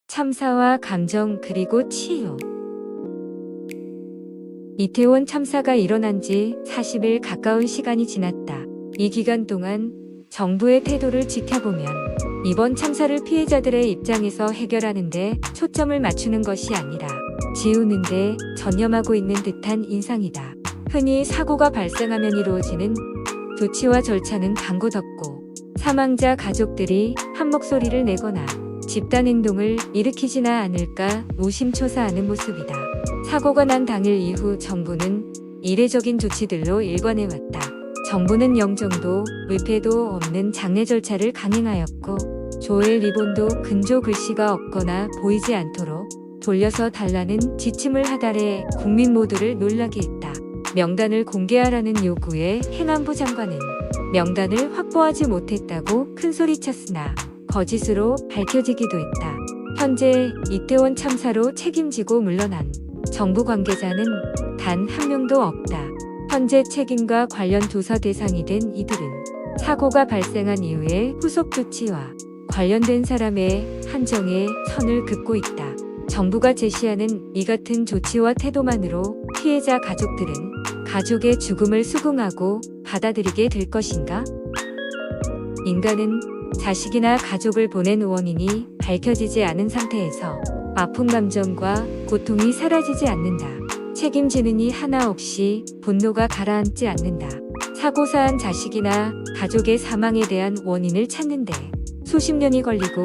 참사와 감정 그리고 치유. 이태원 참사가 일어난 지 40일 가까운 시간이 지났다. 이 기간 동안 정부의 태도를 지켜보면 이번 참사를 피해자들의 입장에서 해결하는데 초점을 맞추는 것이 아니라 지우는데 전념하고 있는 듯한 인상이다. 흔히 사고가 발생하면 이루어지는 조치와 절차는 강구덥고 사망자 가족들이 한 목소리를 내거나 집단행동을 일으키지나 않을까 노심초사하는 모습이다. 사고가 난 당일 이후 정부는 이례적인 조치들로 일관해왔다. 정부는 영정도, 의패도 없는 장례 절차를 강행하였고 조의 리본도 근조 글씨가 없거나 보이지 않도록 돌려서 달라는 지침을 하달해 국민 모두를 놀라게 했다. 명단을 공개하라는 요구에 행안부 장관은 명단을 확보하지 못했다고 큰소리쳤으나 거짓으로 밝혀지기도 했다. 현재 이태원 참사로 책임지고 물러난 정부 관계자는 단 한 명도 없다. 현재 책임과 관련 조사 대상이 된 이들은 사고가 발생한 이후의 후속 조치와 관련된 사람의 한정에 선을 긋고 있다. 정부가 제시하는 이 같은 조치와 태도만으로 피해자 가족들은 가족의 죽음을 수긍하고 받아들이게 될 것인가? 인간은 자식이나 가족을 보낸 원인이 밝혀지지 않은 상태에서 아픈 감정과 고통이 사라지지 않는다. 책임지는 이 하나 없이 분노가 가라앉지 않는다. 사고사한 자식이나 가족의 사망에 대한 원인을 찾는데 수십 년이 걸리고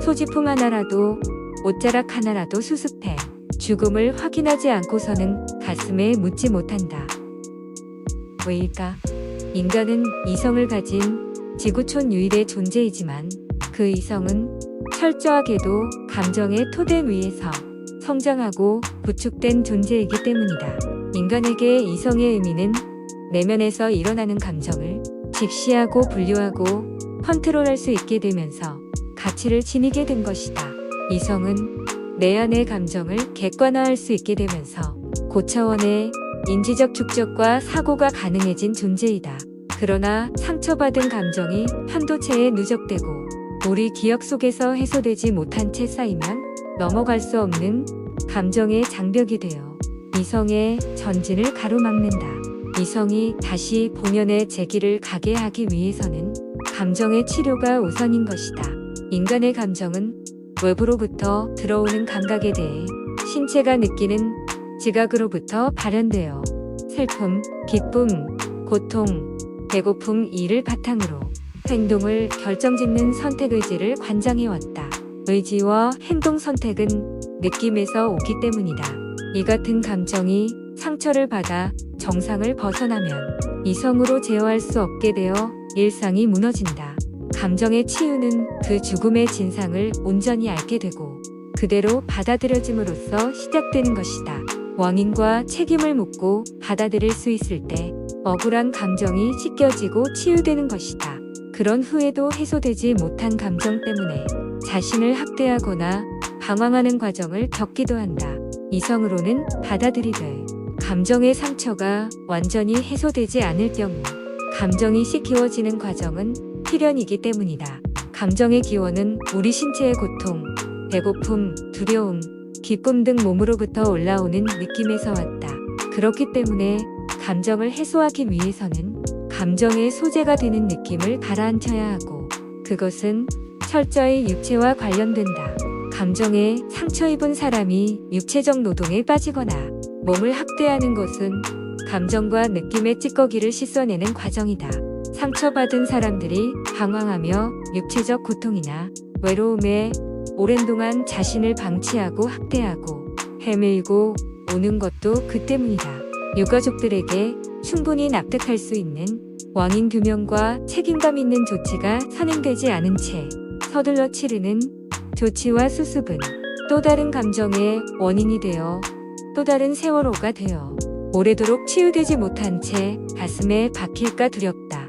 소지품 하나라도 옷자락 하나라도 수습해 죽음을 확인하지 않고서는 가슴에 묻지 못한다. 왜일까? 인간은 이성을 가진 지구촌 유일의 존재이지만 그 이성은 철저하게도 감정의 토대 위에서 성장하고 구축된 존재이기 때문이다. 인간에게 이성의 의미는 내면에서 일어나는 감정을 직시하고 분류하고 컨트롤할 수 있게 되면서 가치를 지니게 된 것이다. 이성은 내 안의 감정을 객관화할 수 있게 되면서 고차원의 인지적 축적과 사고가 가능해진 존재이다. 그러나 상처받은 감정이 편도체에 누적되고 우리 기억 속에서 해소되지 못한 채 쌓이면 넘어갈 수 없는 감정의 장벽이 되어 이성의 전진을 가로막는다. 이성이 다시 본연의 재기를 가게 하기 위해서는 감정의 치료가 우선인 것이다. 인간의 감정은 외부로부터 들어오는 감각에 대해 신체가 느끼는 지각으로부터 발현되어 슬픔, 기쁨, 고통, 배고픔 이를 바탕으로 행동을 결정짓는 선택의지를 관장해왔다. 의지와 행동 선택은 느낌에서 오기 때문이다. 이 같은 감정이 상처를 받아 정상을 벗어나면 이성으로 제어할 수 없게 되어 일상이 무너진다. 감정의 치유는 그 죽음의 진상을 온전히 알게 되고 그대로 받아들여짐으로써 시작되는 것이다. 원인과 책임을 묻고 받아들일 수 있을 때 억울한 감정이 씻겨지고 치유되는 것이다. 그런 후에도 해소되지 못한 감정 때문에 자신을 학대하거나 방황하는 과정을 겪기도 한다. 이성으로는 받아들이되 감정의 상처가 완전히 해소되지 않을 경우 감정이 씻기워지는 과정은 필연이기 때문이다. 감정의 기원은 우리 신체의 고통, 배고픔, 두려움, 기쁨 등 몸으로부터 올라오는 느낌에서 왔다. 그렇기 때문에 감정을 해소하기 위해서는 감정의 소재가 되는 느낌을 가라앉혀야 하고 그것은 철저히 육체와 관련된다. 감정에 상처 입은 사람이 육체적 노동에 빠지거나 몸을 학대하는 것은 감정과 느낌의 찌꺼기를 씻어내는 과정이다. 상처받은 사람들이 방황하며 육체적 고통이나 외로움에 오랜 동안 자신을 방치하고 학대하고 헤매고 오는 것도 그 때문이다. 유가족들에게 충분히 납득할 수 있는 원인 규명과 책임감 있는 조치가 선행되지 않은 채 서둘러 치르는 조치와 수습은 또 다른 감정의 원인이 되어 또 다른 세월호가 되어 오래도록 치유되지 못한 채 가슴에 박힐까 두렵다.